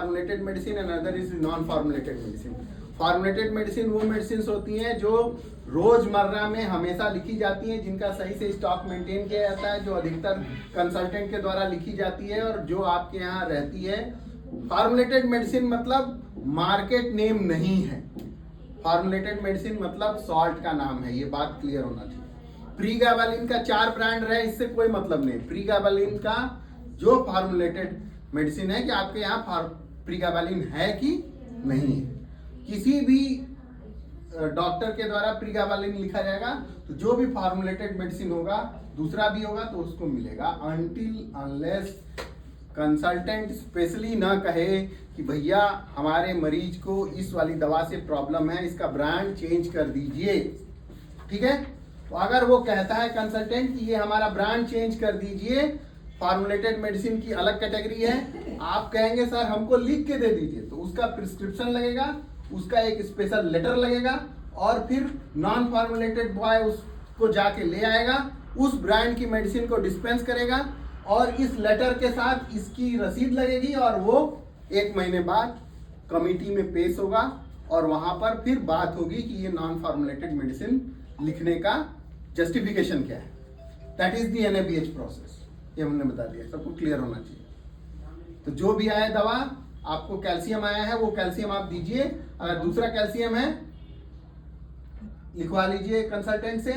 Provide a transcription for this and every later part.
Formulated medicine and other is non formulated medicine. Formulated medicine वो medicine होती हैं जो रोजमर्रा में हमेशा लिखी जाती हैं, जिनका सही से स्टॉक मेंटेन किया जाता है, जो अधिकतर कंसल्टेंट के द्वारा लिखी जाती है और जो आपके यहाँ रहती है। फॉर्मुलेटेड मेडिसिन मतलब मार्केट नेम नहीं है। फॉर्मुलेटेड मेडिसिन मतलब सॉल्ट का नाम है, ये बात क्लियर होना चाहिए। प्रीगाबालिन का 4 ब्रांड रहे इससे कोई मतलब नहीं। प्रीगाबालिन का जो फॉर्मुलेटेड मेडिसिन है कि आपके यहाँ प्रीगाबालिन है कि नहीं है। किसी भी डॉक्टर के द्वारा प्रीगाबालिन लिखा जाएगा तो जो भी फॉर्मुलेटेड मेडिसिन होगा दूसरा भी होगा तो उसको मिलेगा, अनटिल अनलेस कंसल्टेंट स्पेशली ना कहे कि भैया हमारे मरीज को इस वाली दवा से प्रॉब्लम है, इसका ब्रांड चेंज कर दीजिए। ठीक है, तो अगर वो कहता है कंसल्टेंट कि ये हमारा ब्रांड चेंज कर दीजिए, फॉर्मुलेटेड मेडिसिन की अलग कैटेगरी है, आप कहेंगे सर हमको लिख के दे दीजिए, तो उसका प्रिस्क्रिप्शन लगेगा, उसका एक स्पेशल लेटर लगेगा और फिर नॉन फॉर्मुलेटेड बॉय उसको जाके ले आएगा, उस ब्रांड की मेडिसिन को डिस्पेंस करेगा और इस लेटर के साथ इसकी रसीद लगेगी और वो 1 महीने बाद कमिटी में पेश होगा और वहां पर फिर बात होगी कि ये नॉन फॉर्मुलेटेड मेडिसिन लिखने का जस्टिफिकेशन क्या है। That is the NABH process. ये हमने बता दिया, सबको क्लियर होना चाहिए। तो जो भी आए दवा, आपको कैल्शियम आया है वो कैल्शियम आप दीजिए, अगर दूसरा कैल्शियम है लिखवा लीजिए कंसल्टेंट से,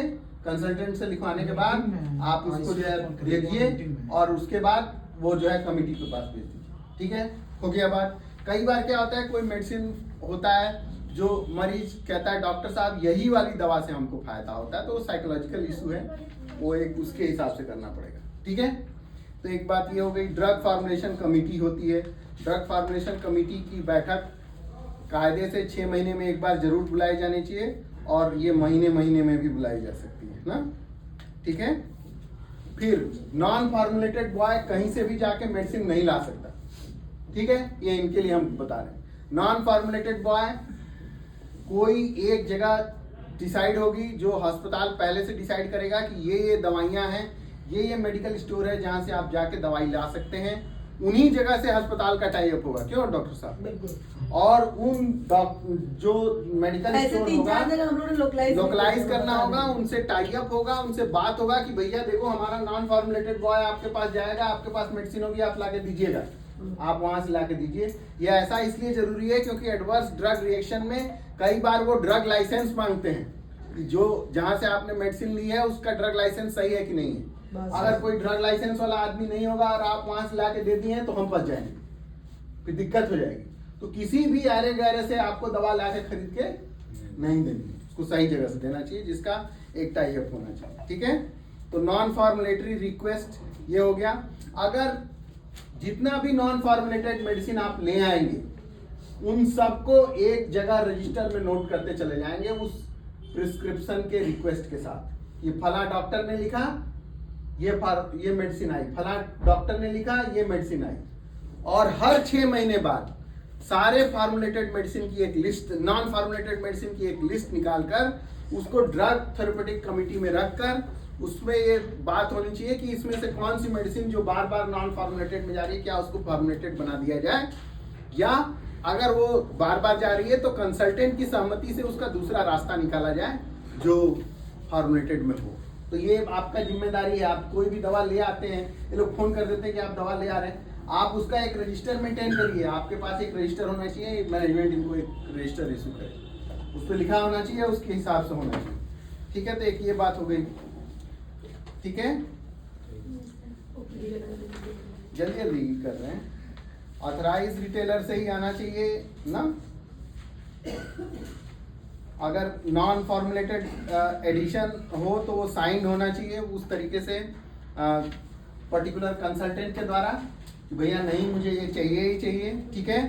कंसल्टेंट से लिखवाने के बाद आप उसको जो है दे दिए और उसके बाद वो जो है कमिटी के पास भेज दीजिए। ठीक है, हो गया बात। कई बार क्या होता है, कोई मेडिसिन होता है जो मरीज कहता है डॉक्टर साहब यही वाली दवा से हमको फायदा होता है, तो साइकोलॉजिकल इशू है, वो एक उसके हिसाब से करना पड़ेगा। ठीक है, तो एक बात ये हो गई। ड्रग फॉर्मुलेशन कमेटी होती है। ड्रग फॉर्मुलेशन कमेटी की बैठक कायदे से 6 महीने में एक बार जरूर बुलाई जानी चाहिए और ये महीने महीने में भी बुलाई जा सकती है ना। ठीक है, फिर नॉन फॉर्मुलेटेड बॉय कहीं से भी जाके मेडिसिन नहीं ला सकता। ठीक है, ये इनके लिए हम बता रहे हैं। नॉन फॉर्मुलेटेड बॉय कोई एक जगह डिसाइड होगी, जो अस्पताल पहले से डिसाइड करेगा कि ये दवाइयां हैं, ये मेडिकल स्टोर है जहां से आप जाके दवाई ला सकते हैं, उन्हीं जगह से अस्पताल का टाई अप होगा। क्यों डॉक्टर साहब? बिल्कुल। और उन जो मेडिकल स्टोर होगा लोकलाइज करना होगा, उनसे टाई अप होगा, उनसे बात होगा कि भैया देखो हमारा नॉन फॉर्मुलेटेड बॉय आपके पास जाएगा, आपके पास मेडिसिन होगी, आप लाके दीजिएगा, आप वहां से लाके दीजिए। ये ऐसा इसलिए जरूरी है क्योंकि एडवर्स ड्रग रिएक्शन में कई बार वो ड्रग लाइसेंस मांगते हैं, जो जहां से आपने मेडिसिन ली है उसका ड्रग लाइसेंस सही है कि नहीं है। अगर कोई ड्रग लाइसेंस वाला आदमी नहीं होगा और आप वहां से लाके दे दिए तो हम फंस जाएंगे, फिर दिक्कत हो जाएगी। तो किसी भी आरे गहरे से आपको दवा लाके खरीद के नहीं देनी, उसको सही जगह से देना चाहिए जिसका एक टाई अप होना चाहिए। ठीक है, तो नॉन फॉर्मुलेटरी रिक्वेस्ट ये हो गया। अगर जितना भी नॉन फॉर्मुलेटेड मेडिसिन आप ले आएंगे उन सबको एक जगह रजिस्टर में नोट करते चले जाएंगे उस प्रिस्क्रिप्शन के रिक्वेस्ट के साथ। ये फला डॉक्टर ने लिखा, ये मेडिसिन आई, फला डॉक्टर ने लिखा, ये मेडिसिन आई। और हर 6 महीने बाद सारे फॉर्मुलेटेड मेडिसिन की एक लिस्ट, नॉन फॉर्मुलेटेड मेडिसिन की एक लिस्ट निकालकर उसको ड्रग थेरेपेटिक कमेटी में रखकर उसमें ये बात होनी चाहिए कि इसमें से कौन सी मेडिसिन जो बार बार नॉन फॉर्मुलेटेड में जा रही है क्या उसको फॉर्मुलेटेड बना दिया जाए, या अगर वो बार बार जा रही है तो कंसल्टेंट की सहमति से उसका दूसरा रास्ता निकाला जाए जो फॉर्मुलेटेड में हो। तो ये आपका जिम्मेदारी है। आप कोई भी दवा ले आते हैं, ये लोग फोन कर देते हैं कि आप दवा ले आ रहे हैं, आप उसका एक रजिस्टर मेंटेन करिए। आपके पास एक रजिस्टर होना चाहिए, मैनेजमेंट इनको एक रजिस्टर इशू करे, उस पर लिखा होना चाहिए, उसके हिसाब से होना चाहिए। ठीक है, तो एक ये बात हो गई। ठीक है, जल्दी जल्दी कर रहे हैं। ऑथराइज रिटेलर से ही आना चाहिए ना। अगर नॉन फॉर्मुलेटेड एडिशन हो तो वो साइन होना चाहिए उस तरीके से पर्टिकुलर कंसल्टेंट के द्वारा कि भैया नहीं मुझे ये चाहिए ही चाहिए। ठीक है,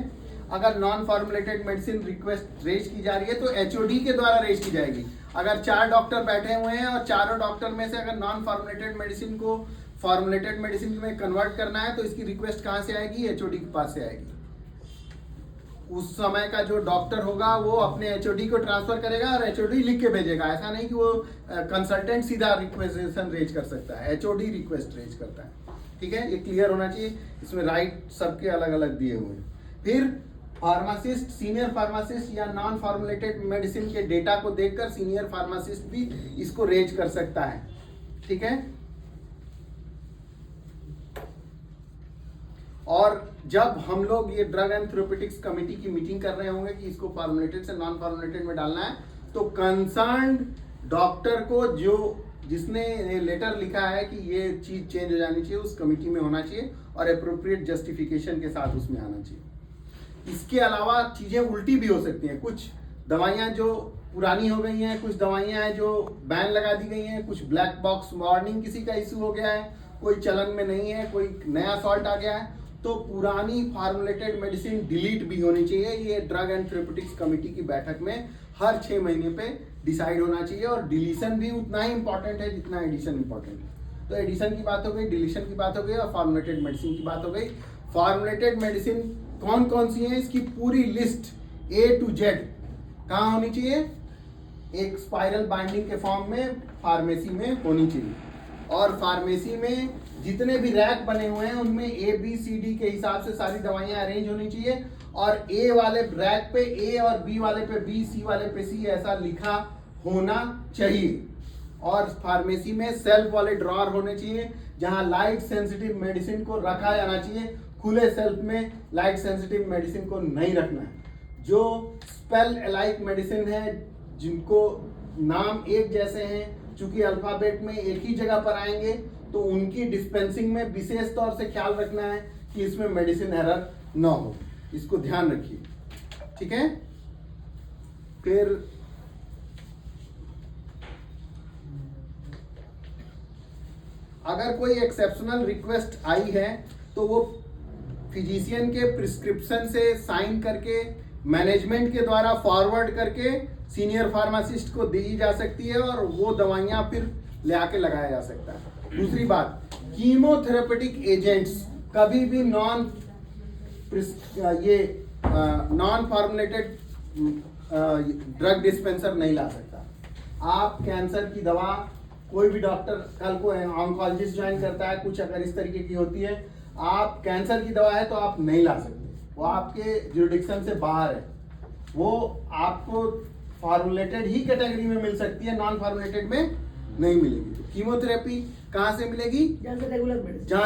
अगर non formulated medicine request raise की जा रही है तो HOD के द्वारा रेज की जाएगी। अगर 4 डॉक्टर बैठे हुए हैं और चारों डॉक्टर में से अगर नॉन फॉर्मुलेटेड मेडिसिन को फॉर्मुलेटेड मेडिसिन में कन्वर्ट करना है तो इसकी रिक्वेस्ट कहाँ से आएगी? HOD के पास से आएगी। उस समय का जो डॉक्टर होगा वो अपने HOD को ट्रांसफर करेगा और HOD लिख के भेजेगा। ऐसा नहीं कि वो कंसल्टेंट सीधा रिक्वेस्टेशन रेज कर सकता है, HOD रिक्वेस्ट रेज करता है। ठीक है, ये क्लियर होना चाहिए। इसमें राइट सबके अलग अलग दिए हुए हैं। फिर फार्मासिस्ट, सीनियर फार्मासिस्ट या नॉन फॉर्मुलेटेड मेडिसिन के डेटा को देखकर सीनियर फार्मासिस्ट भी इसको रेज कर सकता है। ठीक है। और जब हम लोग ये ड्रग एंड थेरेप्यूटिक्स कमेटी की मीटिंग कर रहे होंगे कि इसको फॉर्मुलेटेड से नॉन फॉर्मुलेटेड में डालना है, तो कंसर्न डॉक्टर को जो जिसने लेटर लिखा है कि ये चीज चेंज हो जानी चाहिए उस कमेटी में होना चाहिए और अप्रोप्रिएट जस्टिफिकेशन के साथ उसमें आना चाहिए। इसके अलावा चीजें उल्टी भी हो सकती हैं। कुछ दवाइयां जो पुरानी हो गई हैं, कुछ दवाइयां हैं जो बैन लगा दी गई हैं, कुछ ब्लैक बॉक्स वार्निंग किसी का इशू हो गया है, कोई चलन में नहीं है, कोई नया सॉल्ट आ गया है, तो पुरानी फार्मुलेटेड मेडिसिन डिलीट भी होनी चाहिए। ये ड्रग एंड थेरेप्यूटिक्स कमेटी की बैठक में हर 6 महीने पे डिसाइड होना चाहिए। और डिलीशन भी उतना ही इंपॉर्टेंट है जितना एडिशन इंपॉर्टेंट है। तो एडिशन की बात हो गई, डिलीशन की बात हो गई और फार्मुलेटेड मेडिसिन की बात हो गई। फार्मुलेटेड मेडिसिन कौन कौन सी है, इसकी पूरी लिस्ट A to Z कहाँ होनी चाहिए, एक स्पाइरल बाइंडिंग के फॉर्म में फार्मेसी में होनी चाहिए। और फार्मेसी में जितने भी रैक बने हुए हैं उनमें ABCD के हिसाब से सारी दवाइयां अरेंज होनी चाहिए। और A वाले रैक पे A और B वाले पे B, C वाले पे C ऐसा लिखा होना चाहिए। और फार्मेसी में सेल्फ वाले ड्रॉअर होने चाहिए जहां लाइट सेंसिटिव मेडिसिन को रखा जाना चाहिए। खुले सेल्फ में लाइट सेंसिटिव मेडिसिन को नहीं रखना है। जो स्पेल अलाइक मेडिसिन है, जिनको नाम एक जैसे हैं, चूंकि अल्फाबेट में एक ही जगह पर आएंगे, तो उनकी डिस्पेंसिंग में विशेष तौर से ख्याल रखना है कि इसमें मेडिसिन एरर ना हो। इसको ध्यान रखिए। ठीक है। फिर अगर कोई एक्सेप्शनल रिक्वेस्ट आई है तो वो फिजिशियन के प्रिस्क्रिप्शन से साइन करके मैनेजमेंट के द्वारा फॉरवर्ड करके सीनियर फार्मासिस्ट को दी जा सकती है और वो दवाइयां फिर ले आके लगाया जा सकता है। दूसरी बात, कीमोथेरेपेटिक एजेंट्स कभी भी नॉन फॉर्मुलेटेड ड्रग डिस्पेंसर नहीं ला सकता। आप कैंसर की दवा, कोई भी डॉक्टर कल को ऑन्कोलॉजिस्ट ज्वाइन करता है, कुछ अगर इस तरीके की होती है, आप कैंसर की दवा है तो आप नहीं ला सकते, वो आपके जुरिडिक्शन से बाहर है। वो आपको फॉर्मुलेटेड ही कैटेगरी में मिल सकती है, नॉन फॉर्मुलेटेड में नहीं मिलेगी। कीमोथेरेपी कहाँ से मिलेगी, जहाँ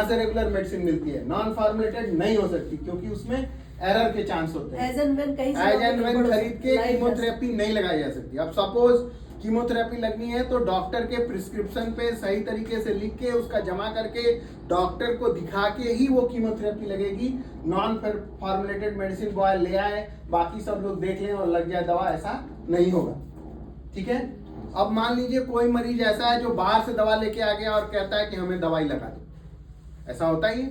से रेगुलर मेडिसिन मिलती है। नॉन फॉर्मुलेटेड नहीं हो सकती क्योंकि उसमें एरर के चांस होते हैं। एज एंड व्हेन खरीद के कीमोथेरेपी नहीं लगाई जा सकती। अब सपोज कीमोथेरेपी लगनी है तो डॉक्टर के प्रिस्क्रिप्शन पे सही तरीके से लिख के उसका जमा करके डॉक्टर को दिखा के ही वो कीमोथेरेपी लगेगी। नॉन फॉर्मुलेटेड मेडिसिन बॉय ले आए, बाकी सब लोग देख लें और लग जाए दवा, ऐसा नहीं होगा। ठीक है। अब मान लीजिए कोई मरीज ऐसा है जो बाहर से दवा लेके आ गया और कहता है कि हमें दवाई लगा दो, ऐसा होता ही है।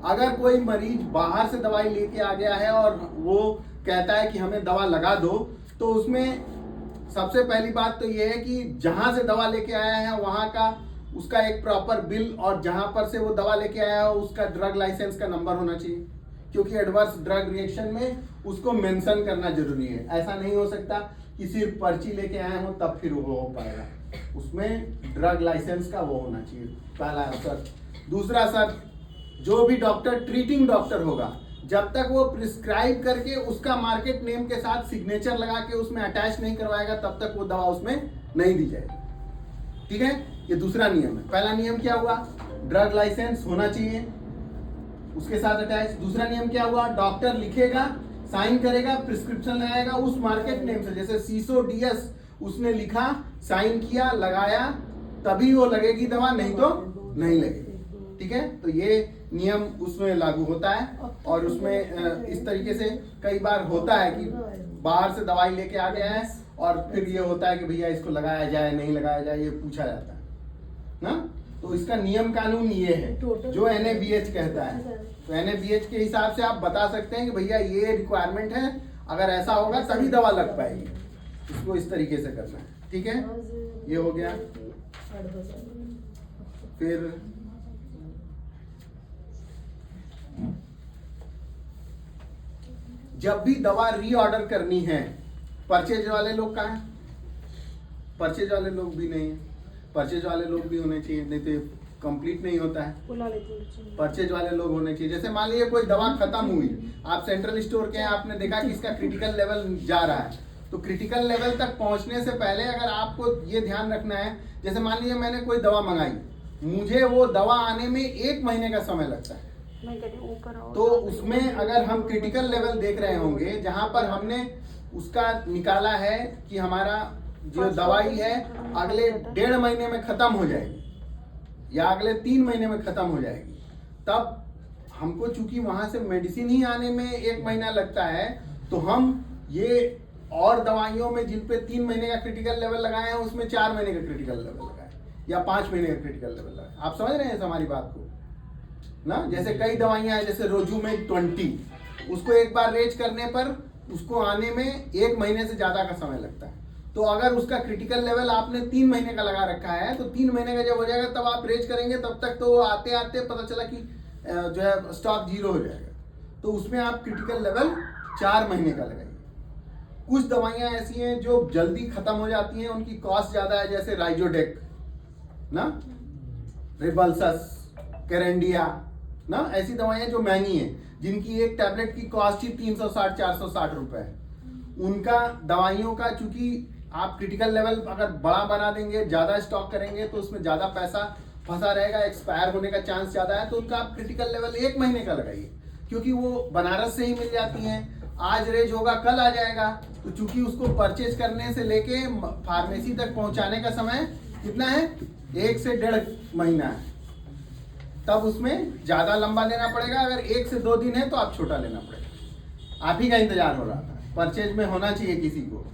अगर कोई मरीज बाहर से दवाई लेके आ गया है और वो कहता है कि हमें दवा लगा दो, तो उसमें सबसे पहली बात तो ये है कि जहां से दवा लेके आया है वहां का उसका एक प्रॉपर बिल और जहां पर से वो दवा लेके आया है उसका ड्रग लाइसेंस का नंबर होना चाहिए, क्योंकि एडवर्स ड्रग रिएक्शन में उसको मेंशन करना जरूरी है। ऐसा नहीं हो सकता कि सिर्फ पर्ची लेके आए हो तब फिर वो हो पाएगा, उसमें ड्रग लाइसेंस का वो होना चाहिए, पहला शर्त। दूसरा शर्त, जो भी डॉक्टर ट्रीटिंग डॉक्टर होगा, जब तक वो प्रिस्क्राइब करके उसका मार्केट नेम के साथ सिग्नेचर लगा के उसमें अटैच नहीं करवाएगा तब तक वो दवा उसमें नहीं दी जाएगी। ठीक है। ये दूसरा नियम है। पहला नियम क्या हुआ, ड्रग लाइसेंस होना चाहिए उसके साथ अटैच। दूसरा नियम क्या हुआ, डॉक्टर लिखेगा, साइन करेगा, प्रिस्क्रिप्शन लगाएगा उस मार्केट नेम से, जैसे सीसो डीएस उसने लिखा, साइन किया, लगाया, तभी वो लगेगी दवा, नहीं तो नहीं लगेगी। ठीक है। तो ये नियम उसमें लागू होता है। और उसमें इस तरीके से कई बार होता है कि बाहर से दवाई लेके आ गया है और फिर ये होता है कि भैया इसको लगाया जाए नहीं लगाया जाए, ये पूछा जाता है ना। तो इसका नियम कानून ये है जो NABH कहता है। तो NABH के हिसाब से आप बता सकते हैं कि भैया ये रिक्वायरमेंट है, अगर ऐसा होगा तभी दवा लग पाएगी। इसको इस तरीके से करना है। ठीक है। ये हो गया। फिर जब भी दवा रीऑर्डर करनी है, परचेज वाले लोग कहाँ हैं, परचेज वाले लोग भी नहीं है। परचेज वाले लोग भी होने चाहिए, नहीं तो कंप्लीट नहीं होता है, बुला लेती हूँ। परचेज वाले लोग होने चाहिए। जैसे मान लीजिए कोई दवा खत्म हुई, आप सेंट्रल स्टोर के हैं, आपने देखा कि इसका क्रिटिकल लेवल जा रहा है, तो क्रिटिकल लेवल तक पहुंचने से पहले अगर आपको ये ध्यान रखना है, जैसे मान लीजिए मैंने कोई दवा मंगाई, मुझे वो दवा आने में 1 महीने का समय लगता है, मैं कहती हूँ ऊपर आओ। तो उसमें अगर हम क्रिटिकल लेवल देख रहे होंगे जहां पर हमने उसका निकाला है कि हमारा जो दवाई है अगले 1.5 महीने में खत्म हो जाएगी या अगले 3 महीने में खत्म हो जाएगी, तब हमको चूंकि वहां से मेडिसिन ही आने में 1 महीना लगता है, तो हम ये और दवाइयों में जिन पे 3 महीने का क्रिटिकल लेवल लगाए हैं उसमें 4 महीने का क्रिटिकल लेवल लगाए या 5 महीने का क्रिटिकल लेवल लगाए। आप समझ रहे हैं हमारी बात को ना? जैसे कई दवाइयां हैं, जैसे रोजुमेड 20, उसको एक बार रेज करने पर उसको आने में 1 महीने से ज्यादा का समय लगता है, तो अगर उसका क्रिटिकल लेवल आपने 3 महीने का लगा रखा है, तो 3 महीने का जब हो जाएगा तब आप रेज करेंगे, तब तक तो आते आते पता चला कि जो है स्टॉक 0 हो जाएगा, तो उसमें आप क्रिटिकल लेवल 4 महीने का लगाइए। कुछ दवाइयां ऐसी हैं जो जल्दी खत्म हो जाती हैं, उनकी कॉस्ट ज्यादा है, जैसे राइजोडेक ना, रिबल्सस, केरेंडिया ना, ऐसी दवाइयां जो महंगी हैं, जिनकी एक टैबलेट की कॉस्ट ही 360-460 रुपए है। उनका दवाइयों का चूंकि आप क्रिटिकल लेवल अगर बड़ा बना देंगे, ज्यादा स्टॉक करेंगे, तो उसमें ज्यादा पैसा फंसा रहेगा, एक्सपायर होने का चांस ज्यादा है, तो उनका आप क्रिटिकल लेवल 1 महीने का लगाइए, क्योंकि वो बनारस से ही मिल जाती हैं, आज रेज होगा कल आ जाएगा, तो चूंकि उसको परचेज करने से लेके फार्मेसी तक पहुंचाने का समय कितना है, 1 से 1.5 महीना है, तब उसमें ज्यादा लंबा लेना पड़ेगा। अगर 1 से 2 दिन है तो आप छोटा लेना पड़ेगा। आप ही का इंतजार हो रहा था, परचेज में होना चाहिए किसी को।